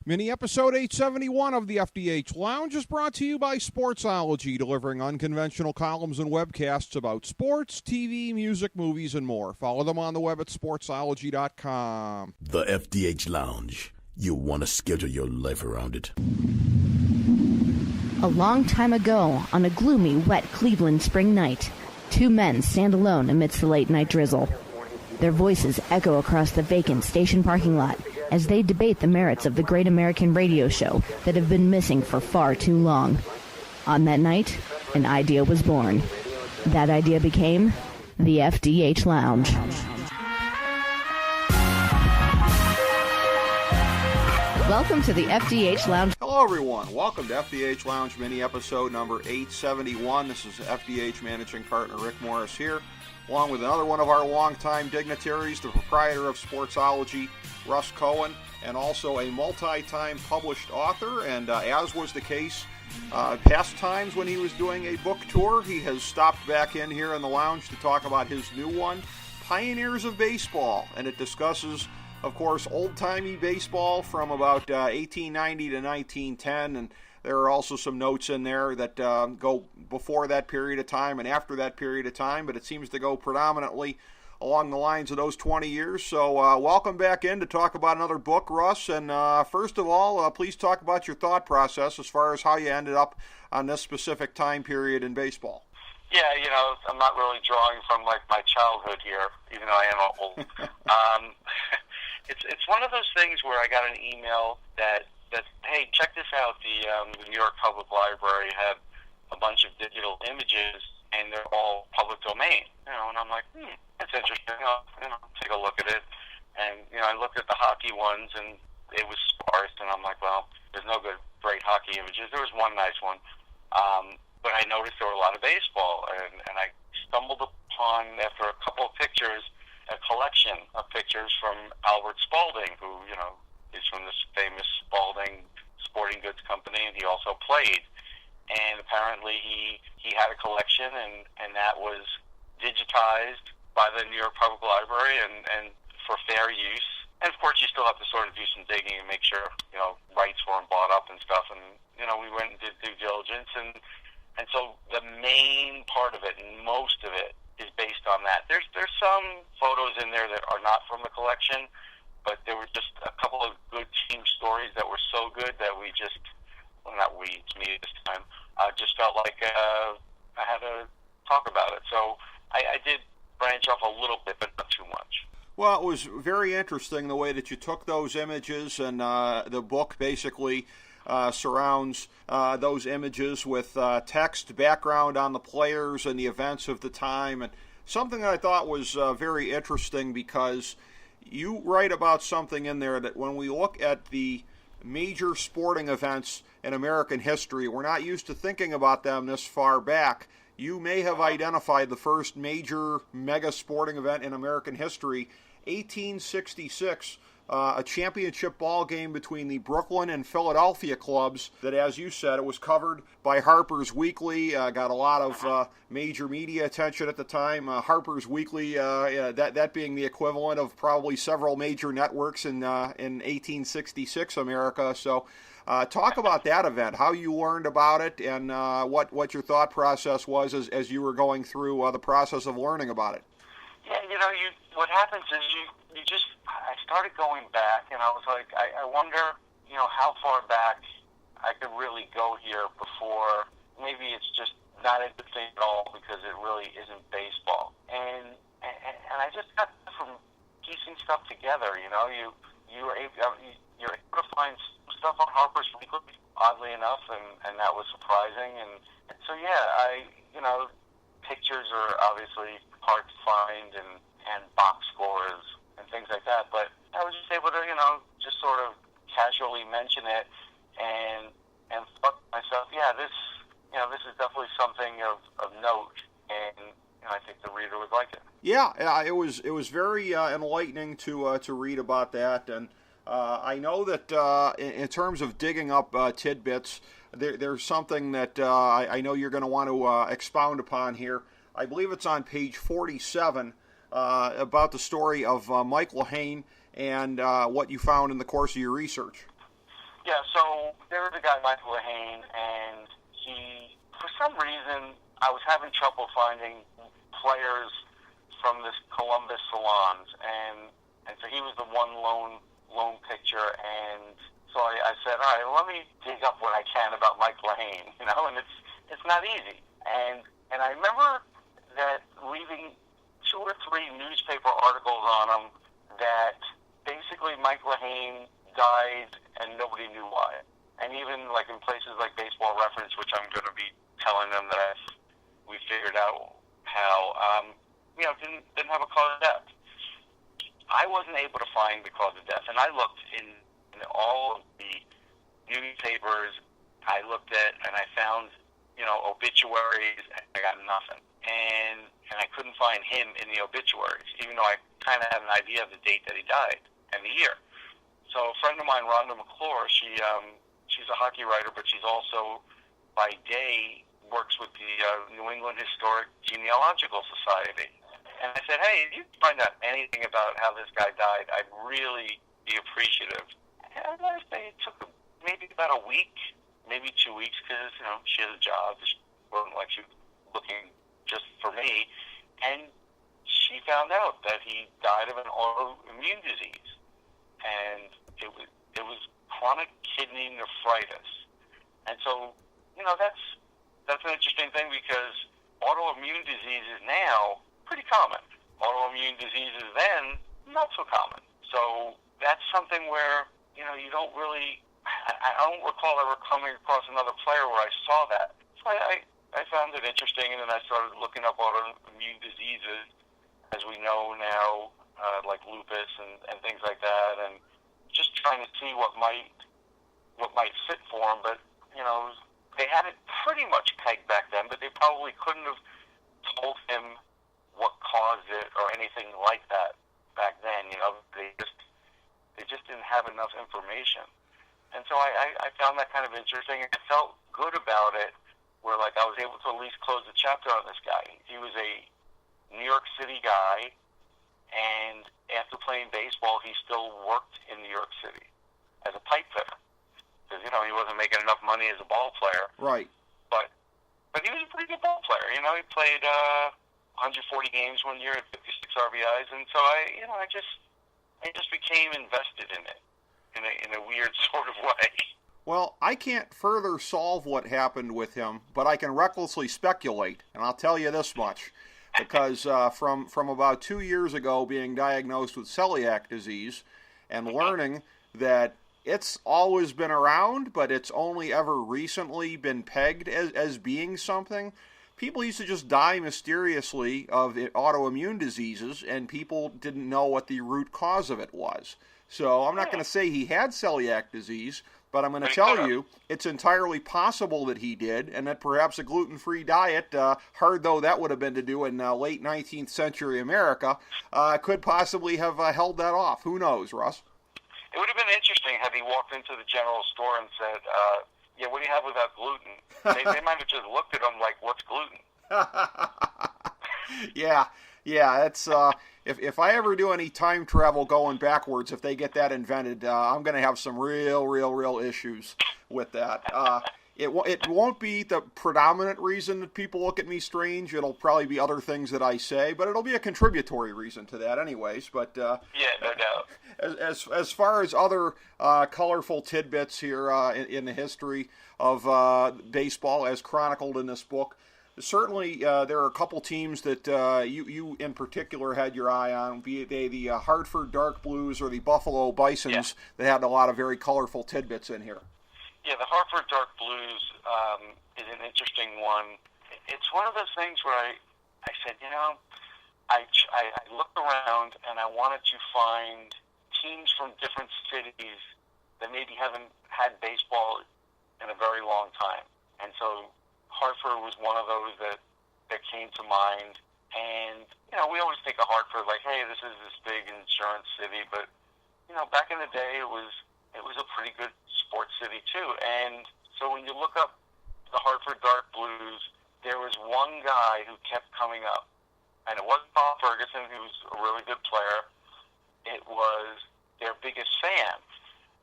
Mini episode 871 of the FDH Lounge is brought to you by Sportsology, delivering unconventional columns and webcasts about sports, TV, music, movies, and more. Follow them on the web at sportsology.com. The FDH Lounge. You want to schedule your life around it. A long time ago, on a gloomy, wet Cleveland spring night, two men stand alone amidst the late-night drizzle. Their voices echo across the vacant station parking lot as they debate the merits of the great American radio show that have been missing for far too long. On that night, an idea was born. That idea became the FDH Lounge. Welcome to the FDH Lounge. Hello, everyone. Welcome to FDH Lounge mini episode number 871. This is FDH managing partner Rick Morris here, along with another one of our longtime dignitaries, the proprietor of Sportsology, Russ Cohen, and also a multi-time published author. And as was the case past times when he was doing a book tour, he has stopped back in here in the lounge to talk about his new one, Pioneers of Baseball. And it discusses, of course, old-timey baseball from about 1890 to 1910. And there are also some notes in there that go before that period of time and after that period of time, but it seems to go predominantly along the lines of those 20 years. So welcome back in to talk about another book, Russ. And first of all, please talk about your thought process as far as how you ended up on this specific time period in baseball. Yeah, I'm not really drawing from like my childhood here, even though I am old. It's one of those things where I got an email that hey, check this out. The New York Public Library had a bunch of digital images, and they're all public domain. And I'm like, that's interesting. I'll take a look at it. And I looked at the hockey ones, and it was sparse. And I'm like, well, there's no great hockey images. There was one nice one, but I noticed there were a lot of baseball, and I stumbled upon, after a couple of pictures, a collection of pictures from Albert Spalding, who is from this famous Spalding Sporting Goods Company, and he also played. And apparently he had a collection, and that was digitized by the New York Public Library and for fair use. And of course, you still have to sort of do some digging and make sure rights weren't bought up and stuff. And we went and did due diligence, and so the main part of it, and most of it, is based on that. There's some photos in there that are not from the collection, but there were just a couple of good team stories that were so good that we just, well, not we, it's me this time, just felt like I had to talk about it. So I did branch off a little bit, but not too much. Well, it was very interesting the way that you took those images, and the book basically surrounds those images with text, background on the players and the events of the time. And something I thought was very interesting, because you write about something in there that when we look at the major sporting events in American history, we're not used to thinking about them this far back. You may have identified the first major mega sporting event in American history, 1866, a championship ball game between the Brooklyn and Philadelphia clubs that, as you said, it was covered by Harper's Weekly, got a lot of major media attention at the time. Harper's Weekly, that being the equivalent of probably several major networks in 1866 America. So talk about that event, how you learned about it, and what your thought process was as you were going through the process of learning about it. Yeah, what happens is I started going back, and I was like, I wonder, how far back I could really go here before maybe it's just not a good thing at all because it really isn't baseball. And I just got from piecing stuff together, you're able to find stuff on Harper's Weekly, oddly enough, and that was surprising. And so, yeah, pictures are obviously hard to find, and box scores and things like that. But I was just able to, just sort of casually mention it and thought to myself, this is definitely something of note, and I think the reader would like it. Yeah, it was very enlightening to read about that, and I know that in terms of digging up tidbits, there's something that I know you're going to want to expound upon here. I believe it's on page 47 about the story of Mike Lehane and what you found in the course of your research. Yeah, so there was a guy, Michael Lahane, and he, for some reason, I was having trouble finding players from this Columbus salons, and so he was the one lone picture, and so I said, all right, let me dig up what I can about Mike Lahane, and it's not easy, and I remember that reading 2 or 3 newspaper articles on him that basically Mike Lahane died and nobody knew why. And even like in places like Baseball Reference, which I'm going to be telling them that we figured out how, didn't have a cause of death. I wasn't able to find the cause of death, and I looked in all of the newspapers. I looked at and I found, obituaries. I got nothing, and I couldn't find him in the obituaries, even though I kind of had an idea of the date that he died and the year. So a friend of mine, Rhonda McClure, she's a hockey writer, but she's also, by day, works with the New England Historic Genealogical Society. And I said, hey, if you find out anything about how this guy died, I'd really be appreciative. And it took maybe about a week, maybe 2 weeks, because, she has a job. It wasn't like she was looking just for me. And she found out that he died of an autoimmune disease. And it was chronic kidney nephritis. And so, that's an interesting thing because autoimmune diseases now, pretty common. Autoimmune diseases then, not so common. So that's something where, you don't really, I don't recall ever coming across another player where I saw that. So I found it interesting, and then I started looking up autoimmune diseases, as we know now, like lupus and things like that, and just trying to see what might fit for him. But they had it pretty much pegged back then, but they probably couldn't have told him what caused it or anything like that back then. They just didn't have enough information, and so I found that kind of interesting. I felt good about it, where like I was able to at least close the chapter on this guy. He was a New York City guy. And after playing baseball, he still worked in New York City as a pipe fitter because he wasn't making enough money as a ball player. Right. But he was a pretty good ball player. He played 140 games one year at 56 RBIs, and so I just became invested in it in a weird sort of way. Well, I can't further solve what happened with him, but I can recklessly speculate, and I'll tell you this much. Because from about 2 years ago being diagnosed with celiac disease and learning that it's always been around, but it's only ever recently been pegged as being something, people used to just die mysteriously of autoimmune diseases, and people didn't know what the root cause of it was. So I'm not going to say he had celiac disease, but I'm going to tell you it's entirely possible that he did, and that perhaps a gluten-free diet, hard though that would have been to do in late 19th century America, could possibly have held that off. Who knows, Russ? It would have been interesting had he walked into the general store and said, what do you have without gluten? They might have just looked at him like, what's gluten? Yeah, it's... If I ever do any time travel going backwards, if they get that invented, I'm going to have some real issues with that. It won't be the predominant reason that people look at me strange. It'll probably be other things that I say, but it'll be a contributory reason to that anyways. But yeah, no doubt. As far as other colorful tidbits here in the history of baseball as chronicled in this book, certainly, there are a couple teams that you in particular had your eye on, be they the Hartford Dark Blues or the Buffalo Bisons, that had a lot of very colorful tidbits in here. Yeah, the Hartford Dark Blues is an interesting one. It's one of those things where I said, I looked around and I wanted to find teams from different cities that maybe haven't had baseball in a very long time. And so Hartford was one of those that came to mind. And, we always think of Hartford like, hey, this is this big insurance city. But, back in the day, it was a pretty good sports city, too. And so when you look up the Hartford Dark Blues, there was one guy who kept coming up. And it wasn't Paul Ferguson, who was a really good player. It was their biggest fan.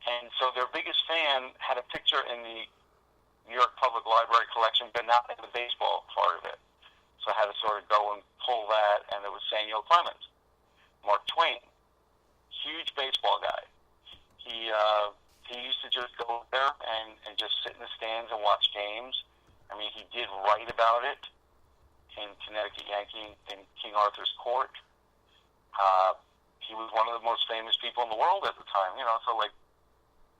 And so their biggest fan had a picture in the New York Public Library collection, but not in the baseball part of it. So I had to sort of go and pull that, and it was Samuel Clemens, Mark Twain, huge baseball guy. He used to just go there and just sit in the stands and watch games. I mean, he did write about it in Connecticut Yankee in King Arthur's Court. He was one of the most famous people in the world at the time, so like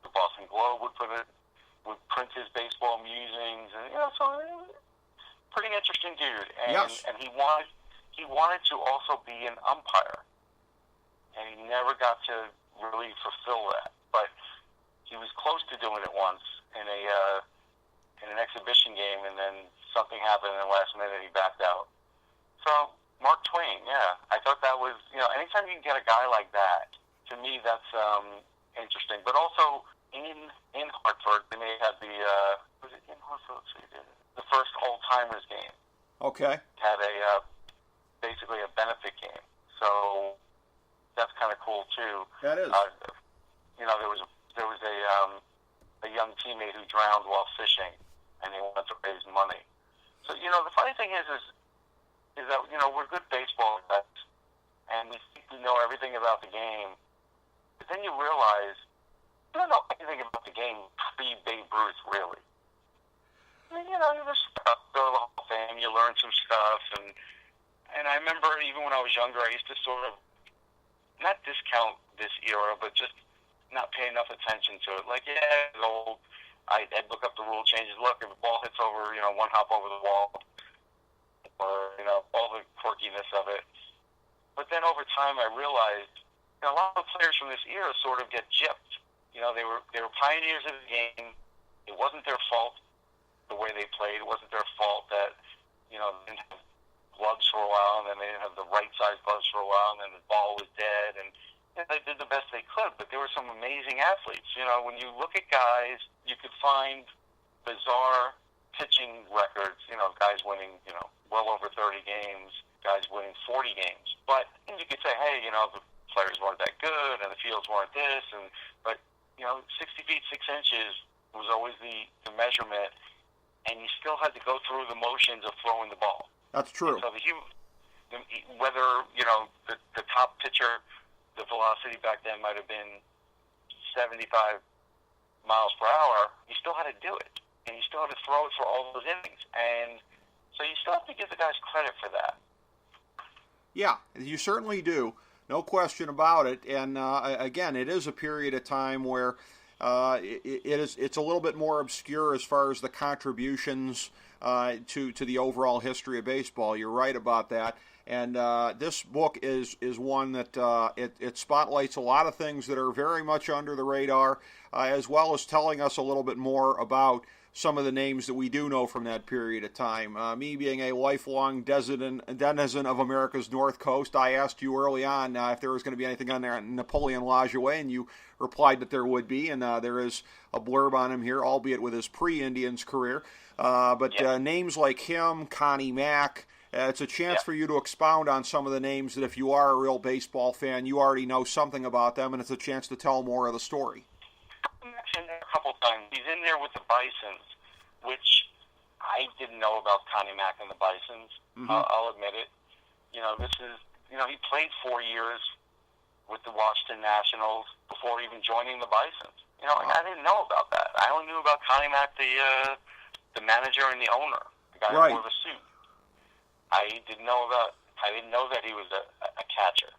the Boston Globe would print his baseball musings, and so pretty interesting dude. And Yes. and he wanted to also be an umpire, and he never got to really fulfill that. But he was close to doing it once in an exhibition game, and then something happened in the last minute. He backed out. So Mark Twain, yeah, I thought that was anytime you can get a guy like that, to me that's interesting. But also in Hartford, they may have was it in Hartford? Let's see, the first old timers game. Okay. Had basically a benefit game. So that's kind of cool too. That is. There was a young teammate who drowned while fishing, and he wanted to raise money. So the funny thing is that we're good baseball guys, and we think we know everything about the game, but then you realize you don't know anything about the game pre-Babe Ruth, really. I mean, there's stuff, go to the Hall of Fame, you learn some stuff, and I remember even when I was younger, I used to sort of not discount this era, but just not pay enough attention to it. Like, yeah, it's old. I'd look up the rule changes. Look, if the ball hits over, one hop over the wall, or all the quirkiness of it. But then over time, I realized a lot of the players from this era sort of get gypped. They were pioneers of the game. It wasn't their fault the way they played. It wasn't their fault that they didn't have gloves for a while, and then they didn't have the right size gloves for a while, and then the ball was dead, and they did the best they could. But there were some amazing athletes. When you look at guys, you could find bizarre pitching records. Guys winning well over 30 games, guys winning 40 games. But you could say, hey, the players weren't that good, and the fields weren't this, but 60 feet 6 inches was always the measurement, and you still had to go through the motions of throwing the ball. That's true. And so whether the top pitcher, the velocity back then might have been 75 miles per hour, you still had to do it, and you still had to throw it for all those innings, and so you still have to give the guys credit for that. Yeah, you certainly do. No question about it. And again, it is a period of time where it's a little bit more obscure as far as the contributions to the overall history of baseball. You're right about that. And this book is one that it spotlights a lot of things that are very much under the radar, as well as telling us a little bit more about some of the names that we do know from that period of time. Me being a lifelong denizen of America's North Coast, I asked you early on if there was going to be anything on there on Napoleon Lajoie, and you replied that there would be, and there is a blurb on him here, albeit with his pre-Indians career. But names like him, Connie Mack, it's a chance for you to expound on some of the names that if you are a real baseball fan, you already know something about them, and it's a chance to tell more of the story. In there a couple times. He's in there with the Bisons, which I didn't know about Connie Mack and the Bisons. Mm-hmm. I'll admit it. He played 4 years with the Washington Nationals before even joining the Bisons. And I didn't know about that. I only knew about Connie Mack, the manager and the owner, the guy who wore the suit. I didn't know that he was a catcher.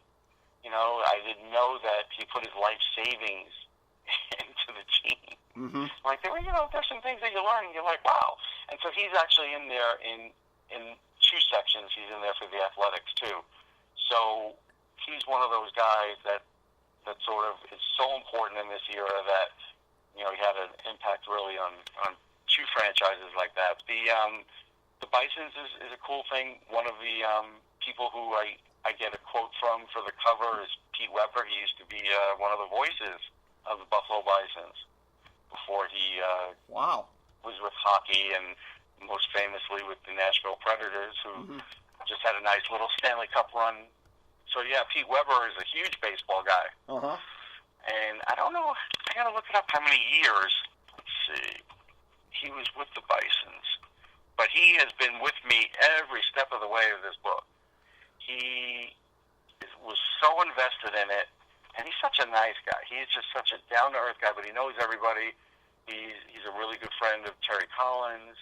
I didn't know that he put his life savings into the team. Mm-hmm. Like there's some things that you learn and you're like, wow. And so he's actually in there in two sections. He's in there for the athletics too. So he's one of those guys that sort of is so important in this era that he had an impact really on two franchises like that. The Bisons is a cool thing. One of the people who I get a quote from for the cover is Pete Weber. He used to be one of the voices of the Buffalo Bisons before he was with hockey, and most famously with the Nashville Predators, who just had a nice little Stanley Cup run. So Pete Weber is a huge baseball guy. And I don't know I got to look it up how many years. Let's see. He was with the Bisons, but he has been with me every step of the way of this book. He was so invested in it, and he's such a nice guy. He's just such a down-to-earth guy, but he knows everybody. He's a really good friend of Terry Collins.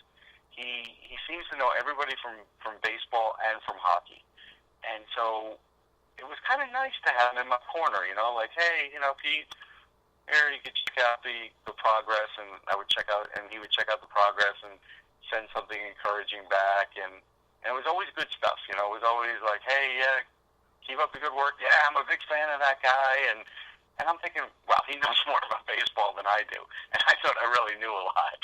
He seems to know everybody from baseball and from hockey. And so it was kind of nice to have him in my corner, like, hey, Pete, here, you could check out the progress, and I would check out, and he would check out the progress and send something encouraging back. And it was always good stuff, It was always like, hey, yeah, keep up the good work. Yeah, I'm a big fan of that guy. And I'm thinking, well, he knows more about baseball than I do. And I thought I really knew a lot.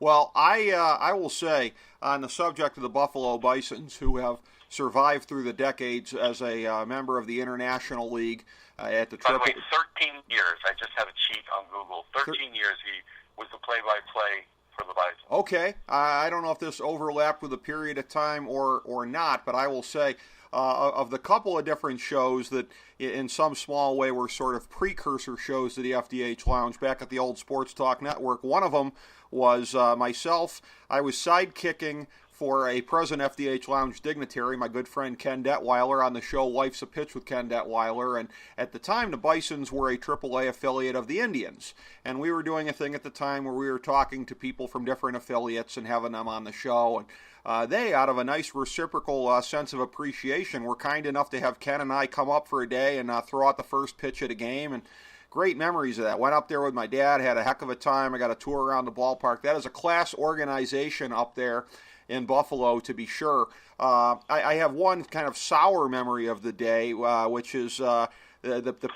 Well, I will say, on the subject of the Buffalo Bisons, who have survived through the decades as a member of the International League at the By the Triple... way, 13 years. I just have a cheat on Google. 13 years he was the play-by-play for the Bisons. Okay. I don't know if this overlapped with a period of time or not, but I will say, of the couple of different shows that in some small way were sort of precursor shows to the FDH Lounge back at the old Sports Talk Network, one of them was myself. I was sidekicking for a present FDH Lounge dignitary, my good friend Ken Detweiler, on the show Life's a Pitch with Ken Detweiler. And at the time, the Bisons were a AAA affiliate of the Indians. And we were doing a thing at the time where we were talking to people from different affiliates and having them on the show. And they, out of a nice reciprocal sense of appreciation, were kind enough to have Ken and I come up for a day and throw out the first pitch of the game. And great memories of that. Went up there with my dad, had a heck of a time. I got a tour around the ballpark. That is a class organization up there in Buffalo, to be sure. I have one kind of sour memory of the day, which is the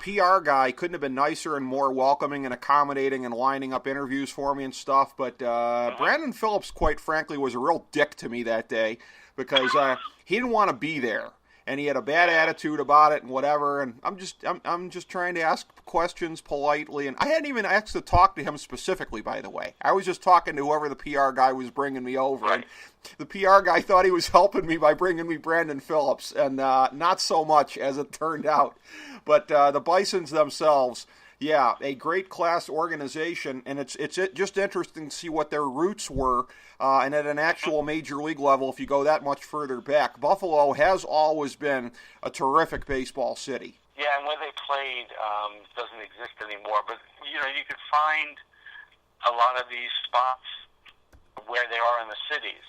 PR guy couldn't have been nicer and more welcoming and accommodating and lining up interviews for me and stuff. But Brandon Phillips, quite frankly, was a real dick to me that day because he didn't want to be there. And he had a bad attitude about it and whatever. And I'm just trying to ask questions politely. And I hadn't even asked to talk to him specifically, by the way. I was just talking to whoever the PR guy was bringing me over. Right. And the PR guy thought he was helping me by bringing me Brandon Phillips, and not so much as it turned out. But the Bisons themselves, yeah, a great class organization, and it's just interesting to see what their roots were. And at an actual major league level, if you go that much further back, Buffalo has always been a terrific baseball city. Yeah, and where they played doesn't exist anymore. But, you could find a lot of these spots where they are in the cities.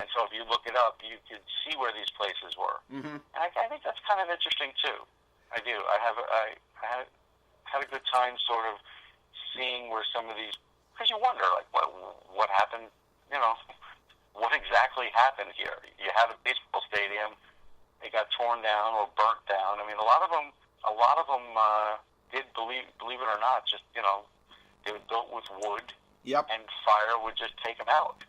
And so if you look it up, you could see where these places were. Mm-hmm. And I think that's kind of interesting, too. I do. I had a good time sort of seeing where some of these... Because you wonder, like, what happened... what exactly happened here? You had a baseball stadium, it got torn down or burnt down. I mean, a lot of them did, believe it or not, just, they were built with wood, yep, and fire would just take them out.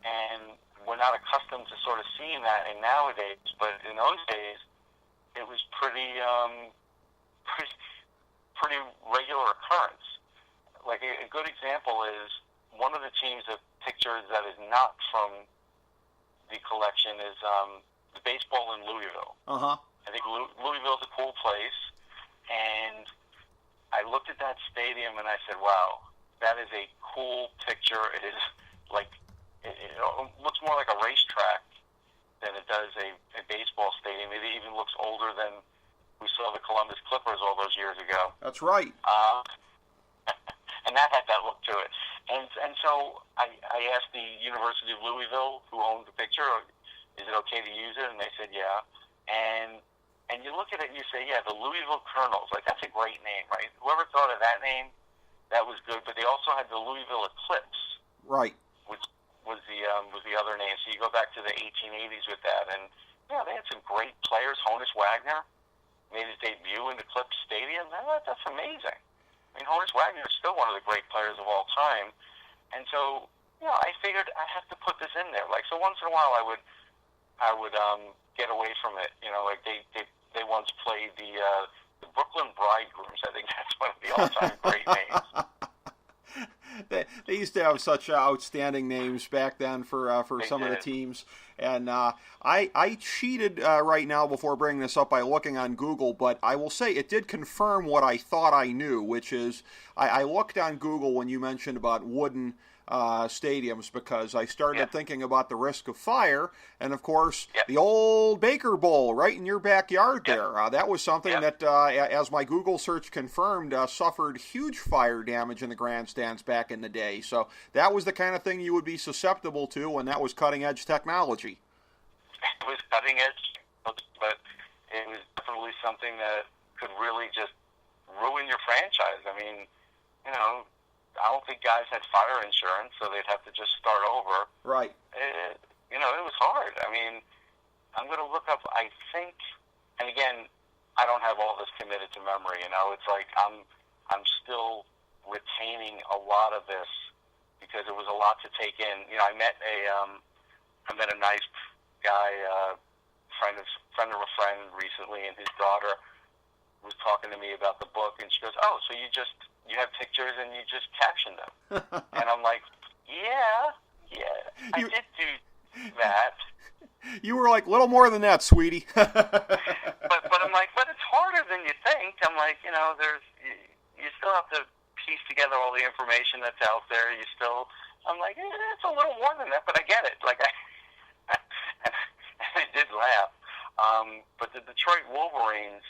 And we're not accustomed to sort of seeing that in nowadays, but in those days, it was pretty regular occurrance. Like a good example is one of the teams of pictures that is not from the collection is the baseball in Louisville. Uh-huh. I think Louisville's a cool place, and I looked at that stadium and I said, wow, that is a cool picture. It is like, it looks more like a racetrack than it does a baseball stadium. It even looks older than we saw the Columbus Clippers all those years ago. That's right. And that had that look to it. And so I asked the University of Louisville, who owned the picture, is it okay to use it? And they said, yeah. And you look at it and you say, yeah, the Louisville Colonels, like that's a great name, right? Whoever thought of that name, that was good. But they also had the Louisville Eclipse, right, which was the other name. So you go back to the 1880s with that, and yeah, they had some great players. Honus Wagner made his debut in the Eclipse Stadium. That's amazing. I mean, Honus Wagner is still one of the great players of all time. And so, I figured I have to put this in there. Like, so once in a while I would get away from it. Like they once played the Brooklyn Bridegrooms. I think that's one of the all-time great names. They used to have such outstanding names back then for They some of the did. teams. And I cheated right now before bringing this up by looking on Google, but I will say it did confirm what I thought I knew, which is I looked on Google when you mentioned about wooden stadiums, because I started thinking about the risk of fire, and of course the old Baker Bowl right in your backyard there. That was something that, as my Google search confirmed, suffered huge fire damage in the grandstands back in the day. So that was the kind of thing you would be susceptible to when that was cutting edge technology. It was cutting edge, but it was definitely something that could really just ruin your franchise. I mean, I don't think guys had fire insurance, so they'd have to just start over. Right. It was hard. I mean, I'm going to look up, I think, and again, I don't have all this committed to memory, It's like I'm still retaining a lot of this because it was a lot to take in. I met a nice guy, friend of a friend recently, and his daughter was talking to me about the book, and she goes, "Oh, so you have pictures and you just caption them?" And I'm like, "Yeah, I did do that." You were like, little more than that, sweetie. but I'm like, but it's harder than you think. I'm like, you still have to piece together all the information that's out there. I'm like, it's a little more than that, but I get it. Like, and I did laugh. But the Detroit Wolverines,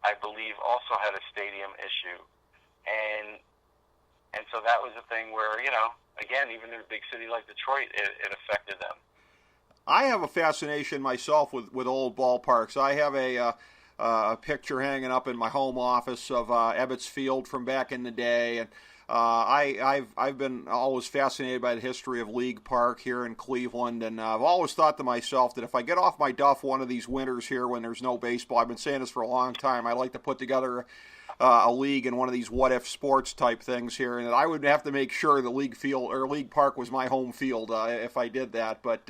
I believe, also had a stadium issue. And so that was a thing where, again, even in a big city like Detroit, it affected them. I have a fascination myself with old ballparks. I have a picture hanging up in my home office of Ebbets Field from back in the day, and I've been always fascinated by the history of League Park here in Cleveland, and I've always thought to myself that if I get off my duff one of these winters here when there's no baseball, I've been saying this for a long time, I like to put together a league in one of these what-if sports type things here, and I would have to make sure the League Field or League Park was my home field if I did that, but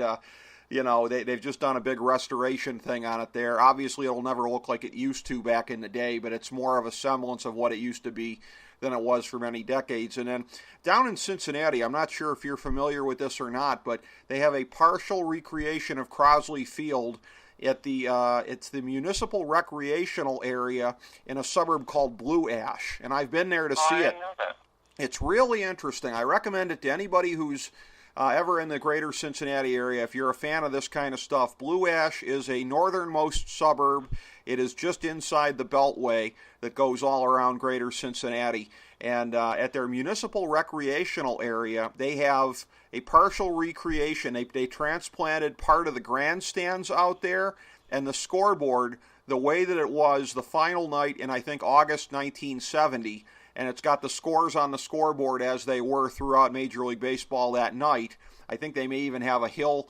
they've just done a big restoration thing on it there. Obviously, it'll never look like it used to back in the day, but it's more of a semblance of what it used to be than it was for many decades. And then down in Cincinnati, I'm not sure if you're familiar with this or not, but they have a partial recreation of Crosley Field at it's the municipal recreational area in a suburb called Blue Ash, and I've been there to see it. I know that. It's really interesting. I recommend it to anybody who's ever in the greater Cincinnati area. If you're a fan of this kind of stuff, Blue Ash is a northernmost suburb. It is just inside the Beltway that goes all around greater Cincinnati. And at their municipal recreational area, they have a partial recreation. They transplanted part of the grandstands out there, and the scoreboard, the way that it was the final night in, I think, August 1970, and it's got the scores on the scoreboard as they were throughout Major League Baseball that night. I think they may even have a hill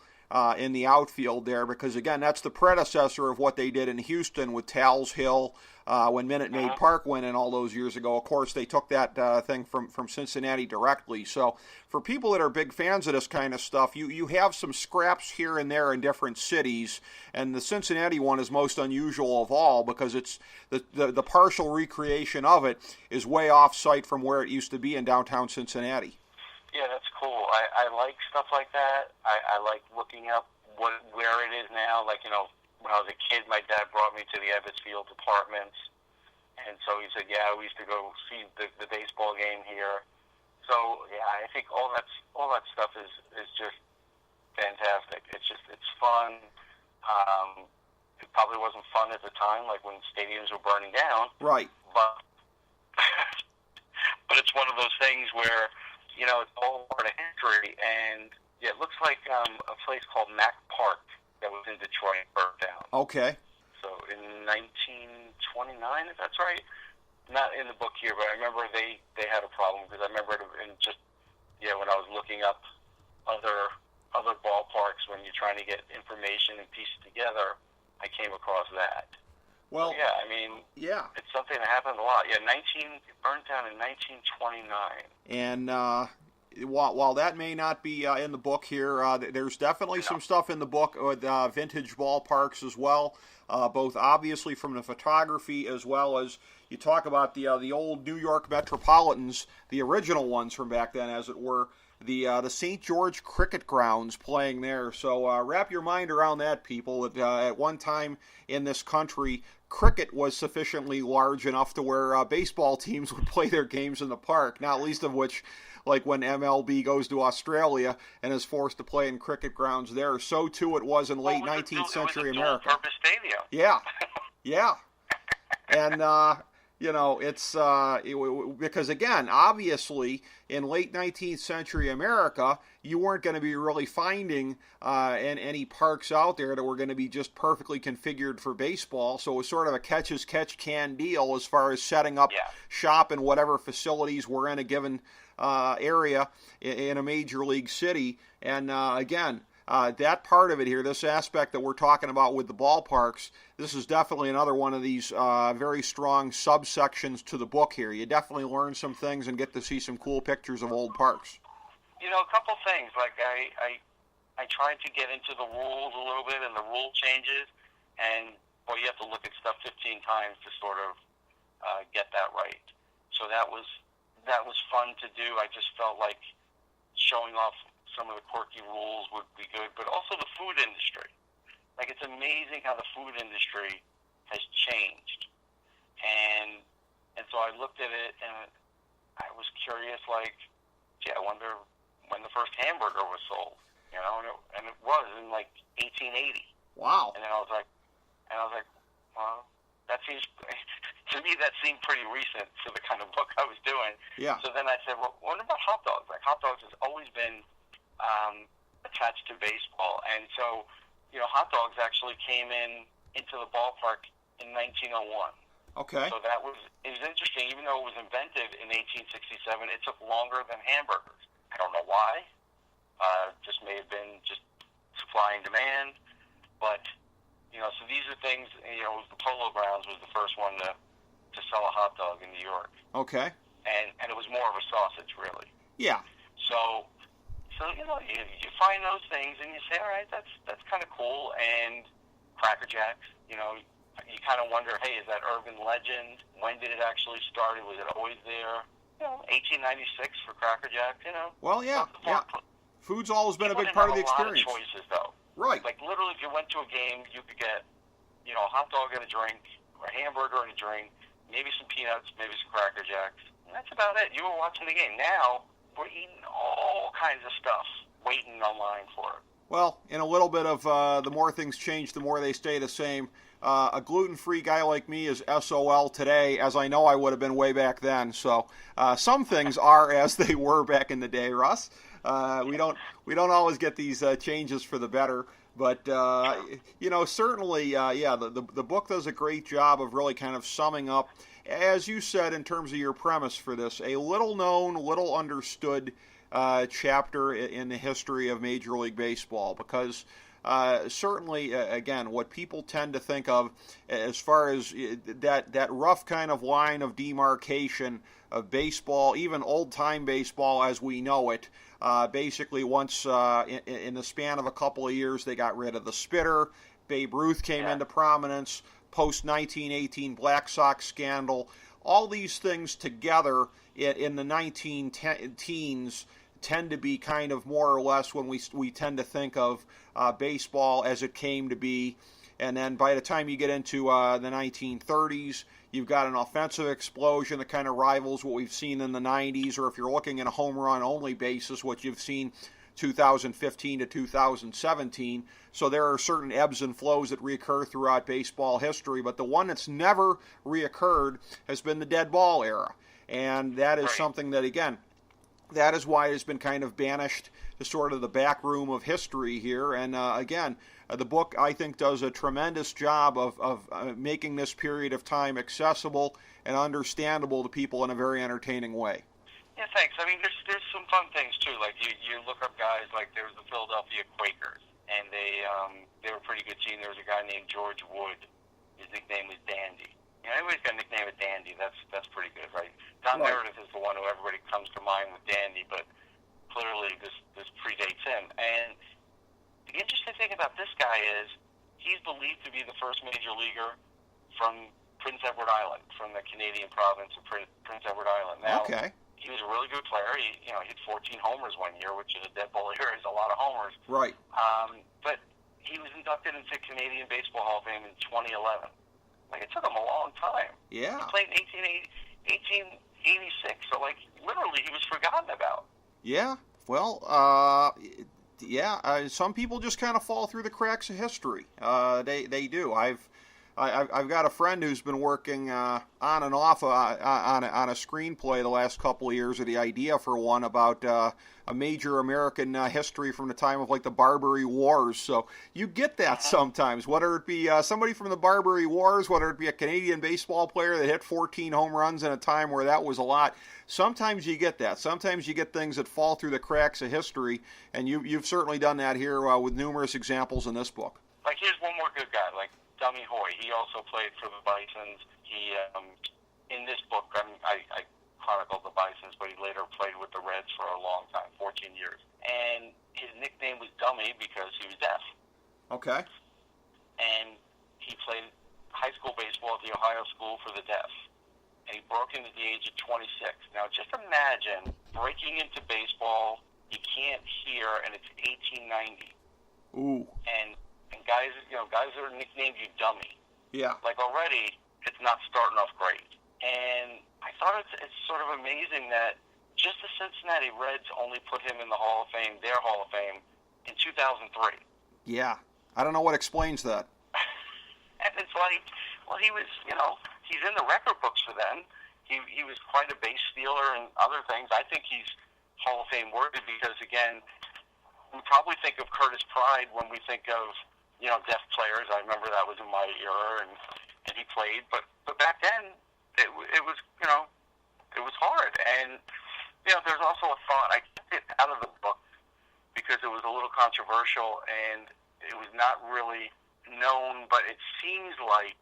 in the outfield there, because, again, that's the predecessor of what they did in Houston with Tal's Hill when Minute Maid Park went in all those years ago. Of course, they took that thing from Cincinnati directly. So for people that are big fans of this kind of stuff, you have some scraps here and there in different cities, and the Cincinnati one is most unusual of all because it's the partial recreation of it is way off-site from where it used to be in downtown Cincinnati. Yeah, that's cool. I like stuff like that. I like looking up where it is now. Like, when I was a kid, my dad brought me to the Ebbets Field apartments, and so he said, "Yeah, we used to go see the baseball game here." So yeah, I think all that stuff is just fantastic. It's fun. It probably wasn't fun at the time, like when stadiums were burning down. Right. But it's one of those things where, it's all part of history, and it looks like a place called Mack Park that was in Detroit burnt down. Okay. So in 1929, if that's right. Not in the book here, but I remember they had a problem because I remember when I was looking up other ballparks when you're trying to get information and piece it together, I came across that. Well, so, yeah, I mean, yeah, it's something that happened a lot. Yeah, burnt down in 1929. And while that may not be in the book here, there's definitely some stuff in the book with vintage ballparks as well. both obviously from the photography as well as you talk about the old New York Metropolitans, the original ones from back then, as it were, the St. George Cricket Grounds playing there. So wrap your mind around that, people. That at one time in this country, cricket was sufficiently large enough to where baseball teams would play their games in the park, not least of which, like when MLB goes to Australia and is forced to play in cricket grounds there. So, too, it was in late 19th century America. It was a dual-purpose stadium. Yeah, yeah. And, it's because, again, obviously, in late 19th century America, you weren't going to be really finding in any parks out there that were going to be just perfectly configured for baseball. So it was sort of a catch-as-catch-can deal as far as setting up shop in whatever facilities were in a given area in a major league city. And, again, that part of it here, this aspect that we're talking about with the ballparks, this is definitely another one of these very strong subsections to the book here. You definitely learn some things and get to see some cool pictures of old parks. A couple things. Like I tried to get into the rules a little bit and the rule changes, and you have to look at stuff 15 times to sort of get that right. So that was fun to do. I just felt like showing off some of the quirky rules would be good, but also the food industry. Like, it's amazing how the food industry has changed. And so I looked at it, and I was curious, like, I wonder when the first hamburger was sold, and it was in, like, 1880. Wow. And then I was like, well, that seems, to me, that seemed pretty recent for the kind of book I was doing. Yeah. So then I said, well, what about hot dogs? Like, hot dogs has always been attached to baseball, and so hot dogs actually came into the ballpark in 1901. Okay. So it was interesting. Even though it was invented in 1867, it took longer than hamburgers. I don't know why. Just may have been just supply and demand, but so these are things. The Polo Grounds was the first one to sell a hot dog in New York. Okay. And it was more of a sausage, really. Yeah. So you find those things and you say, all right, that's kind of cool. And Cracker Jacks, you kind of wonder, hey, is that urban legend? When did it actually start? Was it always there? 1896 for Cracker Jacks. Well, yeah. Food's always been a big part of the experience. A lot of choices, though. Right. Like, literally, if you went to a game, you could get, a hot dog and a drink, or a hamburger and a drink, maybe some peanuts, maybe some Cracker Jacks. And that's about it. You were watching the game. Now, we're eating all kinds of stuff, waiting online for it. Well, in a little bit of the more things change, the more they stay the same. A gluten-free guy like me is SOL today, as I know I would have been way back then. So some things are as they were back in the day, Russ. We don't always get these changes for the better. But, certainly, the book does a great job of really kind of summing up, as you said, in terms of your premise for this, a little-known, little-understood chapter in the history of Major League Baseball, because certainly, again, what people tend to think of as far as that rough kind of line of demarcation of baseball, even old-time baseball as we know it, basically once in the span of a couple of years they got rid of the spitter, Babe Ruth came into prominence, post-1918 Black Sox scandal, all these things together in the 19-teens tend to be kind of more or less when we tend to think of baseball as it came to be. And then by the time you get into the 1930s, you've got an offensive explosion that kind of rivals what we've seen in the 90s, or if you're looking at a home run only basis, what you've seen 2015 to 2017. So there are certain ebbs and flows that reoccur throughout baseball history, but the one that's never reoccurred has been the dead ball era. And that is something that, again, that is why it has been kind of banished to sort of the back room of history here. And again, the book, I think, does a tremendous job of making this period of time accessible and understandable to people in a very entertaining way. Yeah, thanks. I mean, there's some fun things, too. Like, you look up guys, like there was the Philadelphia Quakers, and they were a pretty good team. There was a guy named George Wood. His nickname was Dandy. Everybody's got a nickname of Dandy. That's pretty good, right? Don Meredith is the one who everybody comes to mind with Dandy, but clearly this predates him. And the interesting thing about this guy is he's believed to be the first major leaguer from Prince Edward Island, from the Canadian province of Prince Edward Island. Now, Okay. he was a really good player. He hit 14 homers one year, which is a dead ball year. Is a lot of homers. Right. But he was inducted into Canadian Baseball Hall of Fame in 2011. Like, it took him a long time. Yeah. He played in 1886, so, like, literally he was forgotten about. Yeah. Well, some people just kind of fall through the cracks of history. They do. I've got a friend who's been working on and off on a screenplay the last couple of years, or the idea for one, about a major American history from the time of, like, the Barbary Wars. So you get that sometimes, whether it be somebody from the Barbary Wars, whether it be a Canadian baseball player that hit 14 home runs in a time where that was a lot. Sometimes you get that. Sometimes you get things that fall through the cracks of history, and you've certainly done that here with numerous examples in this book. Like, here's one more good guy, like Dummy Hoy. He also played for the Bisons. He, in this book, I chronicled the Bisons, but he later played with the Reds for a long time, 14 years. And his nickname was Dummy because he was deaf. Okay. And he played high school baseball at the Ohio School for the Deaf. And he broke in at the age of 26. Now, just imagine breaking into baseball, you can't hear, and it's 1890. Ooh. And guys that are nicknamed you Dummy. Yeah. Like, already, it's not starting off great. And I thought it's sort of amazing that just the Cincinnati Reds only put him in the Hall of Fame, their Hall of Fame, in 2003. Yeah. I don't know what explains that. And it's like, well, he was, he's in the record books for them. He was quite a base stealer and other things. I think he's Hall of Fame worthy because, again, we probably think of Curtis Pride when we think of, deaf players. I remember that was in my era, and he played. But back then, it was, it was hard. And, there's also a thought. I kept it out of the book because it was a little controversial, and it was not really known, but it seems like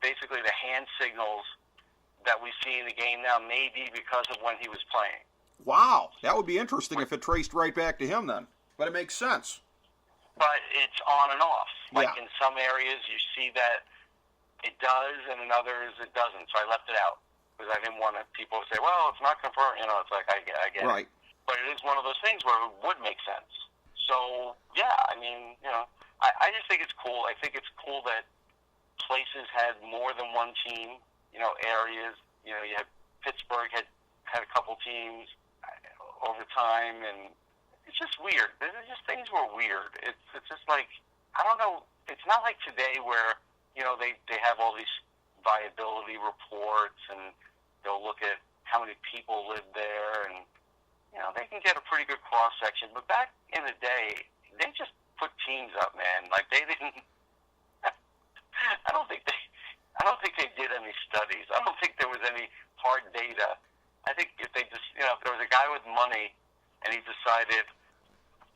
basically the hand signals that we see in the game now may be because of when he was playing. Wow, that would be interesting if it traced right back to him then. But it makes sense. But it's on and off. Like, Yeah. in some areas you see that it does, and in others it doesn't. So I left it out because I didn't want people to say, well, it's not confirmed. It's like, I get Right. it. But it is one of those things where it would make sense. So, yeah, I mean, I just think it's cool. I think it's cool that places had more than one team, areas. You had Pittsburgh had a couple teams over time, and it's just weird. There's just things were weird. It's just like, I don't know. It's not like today where, they have all these viability reports, and they'll look at how many people live there, and, they can get a pretty good cross-section. But back in the day, they just put teams up, man. Like, they didn't, I don't think they did any studies. I don't think there was any hard data. I think if they just, if there was a guy with money and he decided,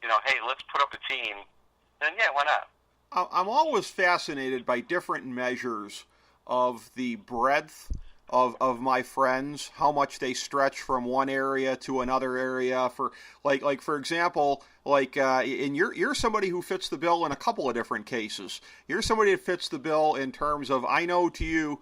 hey, let's put up a team, then yeah, why not? I'm always fascinated by different measures of the breadth of my friends, how much they stretch from one area to another area. For like for example, and you're somebody who fits the bill in a couple of different cases. You're somebody that fits the bill in terms of, I know to you,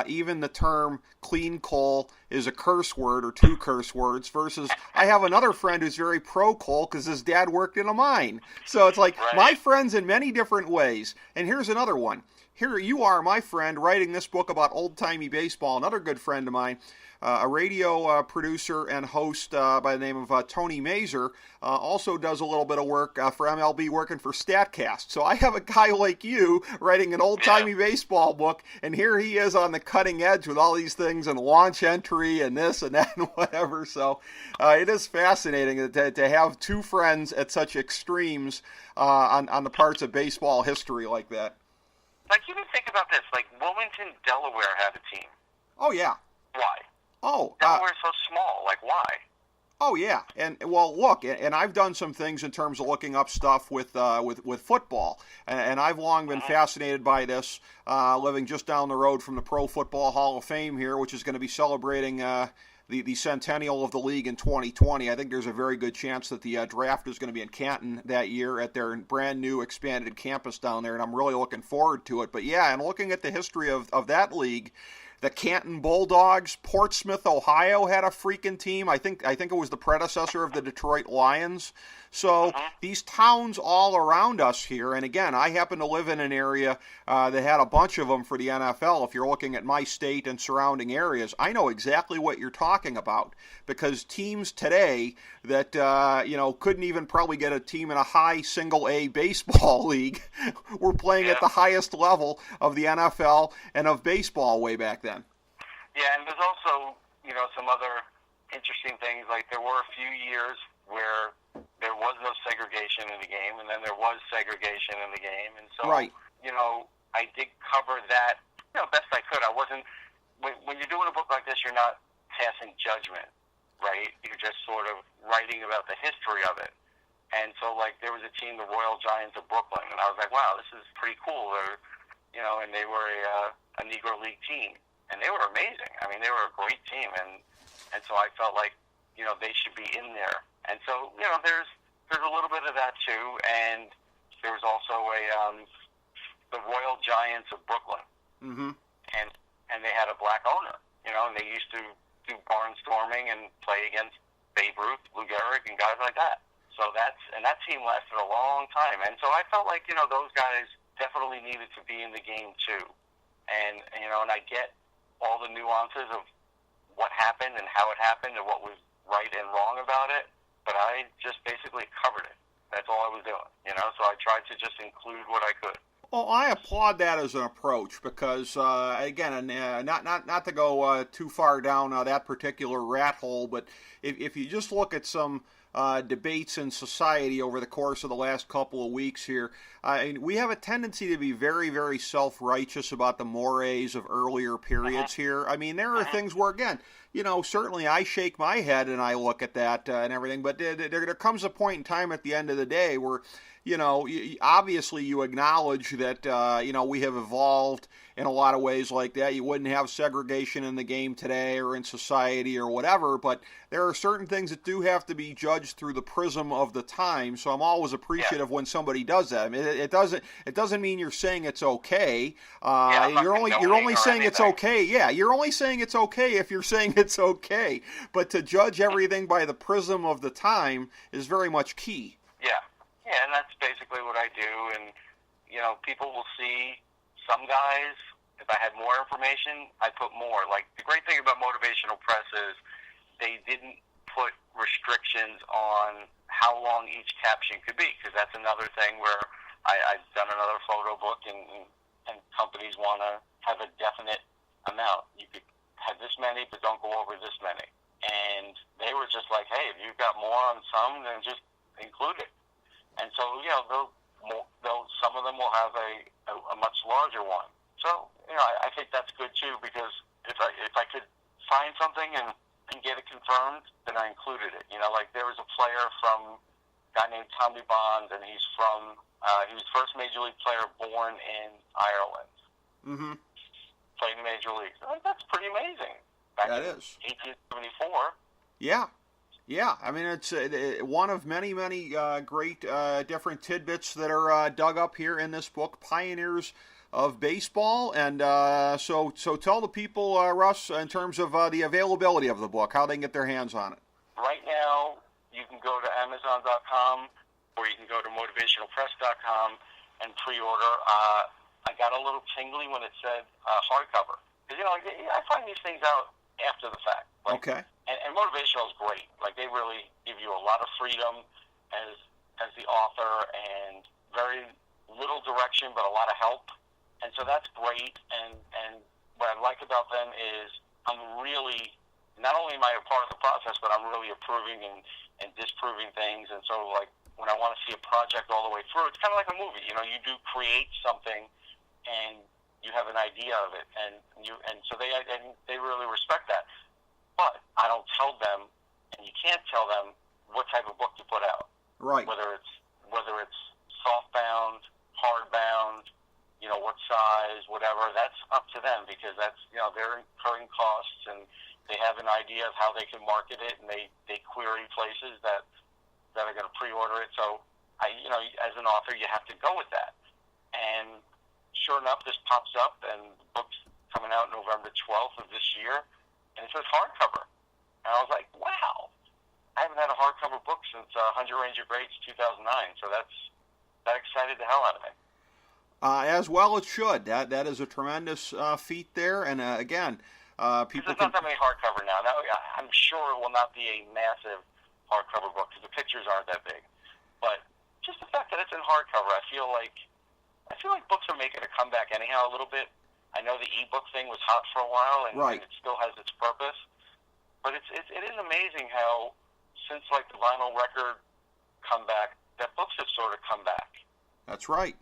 even the term clean coal is a curse word or two curse words, versus I have another friend who's very pro coal because his dad worked in a mine. So it's like, right. My friends in many different ways. And here's another one. Here you are, my friend, writing this book about old-timey baseball. Another good friend of mine, a radio producer and host by the name of Tony Mazer, also does a little bit of work for MLB, working for StatCast. So I have a guy like you writing an old-timey baseball book, and here he is on the cutting edge with all these things and launch entry and this and that and whatever. So it is fascinating to have two friends at such extremes on the parts of baseball history like that. Like, you can think about this. Like, Wilmington, Delaware had a team. Oh, yeah. Why? Oh, Delaware's so small. Like, why? Oh, yeah. And, well, look, and I've done some things in terms of looking up stuff with football. And I've long been fascinated by this, living just down the road from the Pro Football Hall of Fame here, which is going to be celebrating the centennial of the league in 2020. I think there's a very good chance that the draft is going to be in Canton that year at their brand new expanded campus down there, and I'm really looking forward to it. But yeah, and looking at the history of that league, the Canton Bulldogs, Portsmouth, Ohio had a freaking team. I think it was the predecessor of the Detroit Lions. So these towns all around us here, and again, I happen to live in an area that had a bunch of them for the NFL. If you're looking at my state and surrounding areas, I know exactly what you're talking about, because teams today that couldn't even probably get a team in a high single A baseball league were playing at the highest level of the NFL and of baseball way back then. Yeah, and there's also some other interesting things. Like there were a few years where there was no segregation in the game, and then there was segregation in the game, and so I did cover that best I could. I wasn't when you're doing a book like this, you're not passing judgment, right? You're just sort of writing about the history of it. And so like there was a team, the Royal Giants of Brooklyn, and I was like, wow, this is pretty cool. They're and they were a Negro League team, and they were amazing. I mean, they were a great team, and so I felt like they should be in there. And so, there's a little bit of that too, and there was also the Royal Giants of Brooklyn, and they had a black owner, and they used to do barnstorming and play against Babe Ruth, Lou Gehrig, and guys like that. So that team lasted a long time, and so I felt like those guys definitely needed to be in the game too, and and I get all the nuances of what happened and how it happened and what was right and wrong about it. But I just basically covered it. That's all I was doing, So I tried to just include what I could. Well, I applaud that as an approach because, again, not to go too far down that particular rat hole, but if you just look at some debates in society over the course of the last couple of weeks here, we have a tendency to be very, very self-righteous about the mores of earlier periods here. I mean, there are things where, again, certainly I shake my head and I look at that and everything, but there comes a point in time at the end of the day where, obviously you acknowledge that, we have evolved in a lot of ways like that. You wouldn't have segregation in the game today or in society or whatever, but there are certain things that do have to be judged through the prism of the time, so I'm always appreciative when somebody does that. I mean, it doesn't mean you're saying it's okay. You're only saying it's okay. Yeah, you're only saying it's okay if you're saying it's okay. But to judge everything by the prism of the time is very much key. Yeah, and that's basically what I do. And people will see some guys. If I had more information, I put more. Like the great thing about motivational press is they didn't put restrictions on how long each caption could be, because that's another thing where I've done another photo book, and companies want to have a definite amount. You could have this many, but don't go over this many. And they were just like, hey, if you've got more on some, then just include it. And so, they'll some of them will have a much larger one. So, I think that's good too, because if I could find something and get it confirmed, then I included it. Like there was a player from a guy named Tommy Bonds, and he's from he was the first major league player born in Ireland. Mm-hmm. Played in Major League. That's pretty amazing. Back in 1874. Yeah. Yeah, I mean, it's one of many, many great different tidbits that are dug up here in this book, Pioneers of Baseball. And so tell the people, Russ, in terms of the availability of the book, how they can get their hands on it. Right now, you can go to Amazon.com or you can go to motivationalpress.com and pre-order. I got a little tingly when it said hardcover. Because, I find these things out after the fact. Okay. And motivational is great. Like they really give you a lot of freedom as the author, and very little direction, but a lot of help. And so that's great. And what I like about them is I'm really, not only am I a part of the process, but I'm really approving and disproving things. And so like when I want to see a project all the way through, it's kind of like a movie. You do create something and you have an idea of it, and so they really respect that. But I don't tell them, and you can't tell them what type of book to put out. Right. Whether it's softbound, hardbound, what size, whatever. That's up to them, because that's they're incurring costs, and they have an idea of how they can market it, and they query places that are going to pre-order it. So, as an author, you have to go with that. And sure enough, this pops up, and the book's coming out November 12th of this year, and it says hardcover. And I was like, wow, I haven't had a hardcover book since 100 Ranger Greats 2009, so that excited the hell out of me. As well it should. That is a tremendous feat there, and again, people there's not that many hardcover now. I'm sure it will not be a massive hardcover book because the pictures aren't that big. But just the fact that it's in hardcover, I feel like books are making a comeback anyhow a little bit. I know the ebook thing was hot for a while, and it still has its purpose. But it is amazing how since like the vinyl record comeback, that books have sort of come back. That's right.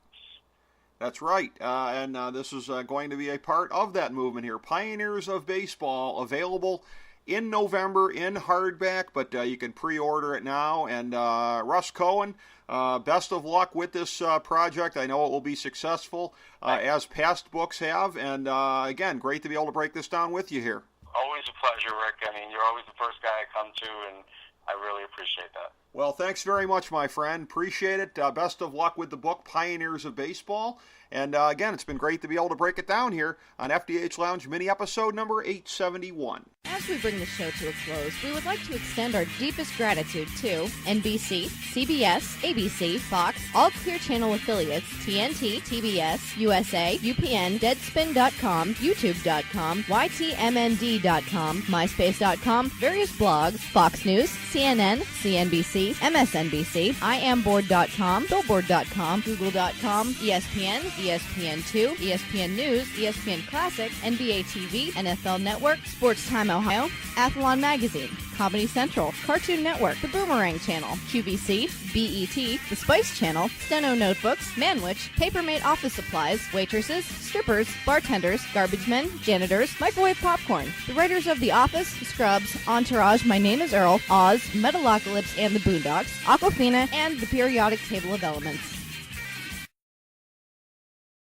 That's right, and this is going to be a part of that movement here. Pioneers of Baseball, available in November in hardback, but you can pre-order it now. And Russ Cohen, best of luck with this project. I know it will be successful, as past books have. And again, great to be able to break this down with you here. Always a pleasure, Rick. I mean, you're always the first guy I come to, and I really appreciate that. Well, thanks very much, my friend. Appreciate it. Best of luck with the book, Pioneers of Baseball. And again, it's been great to be able to break it down here on FDH Lounge mini episode number 871. As we bring the show to a close, we would like to extend our deepest gratitude to NBC, CBS, ABC, Fox, all Clear Channel affiliates, TNT, TBS, USA, UPN, Deadspin.com, YouTube.com, YTMND.com, MySpace.com, various blogs, Fox News, CNN, CNBC, MSNBC, IamBoard.com, Billboard.com, Google.com, ESPN, ESPN2, ESPN News, ESPN Classic, NBA TV, NFL Network, Sports Time Ohio, Athlon Magazine, Comedy Central, Cartoon Network, The Boomerang Channel, QVC, BET, The Spice Channel, Steno Notebooks, Manwich, Papermate Office Supplies, waitresses, strippers, bartenders, garbage men, janitors, microwave popcorn, the writers of The Office, Scrubs, Entourage, My Name is Earl, Oz, Metalocalypse and the Boondocks, Aquafina, and the Periodic Table of Elements.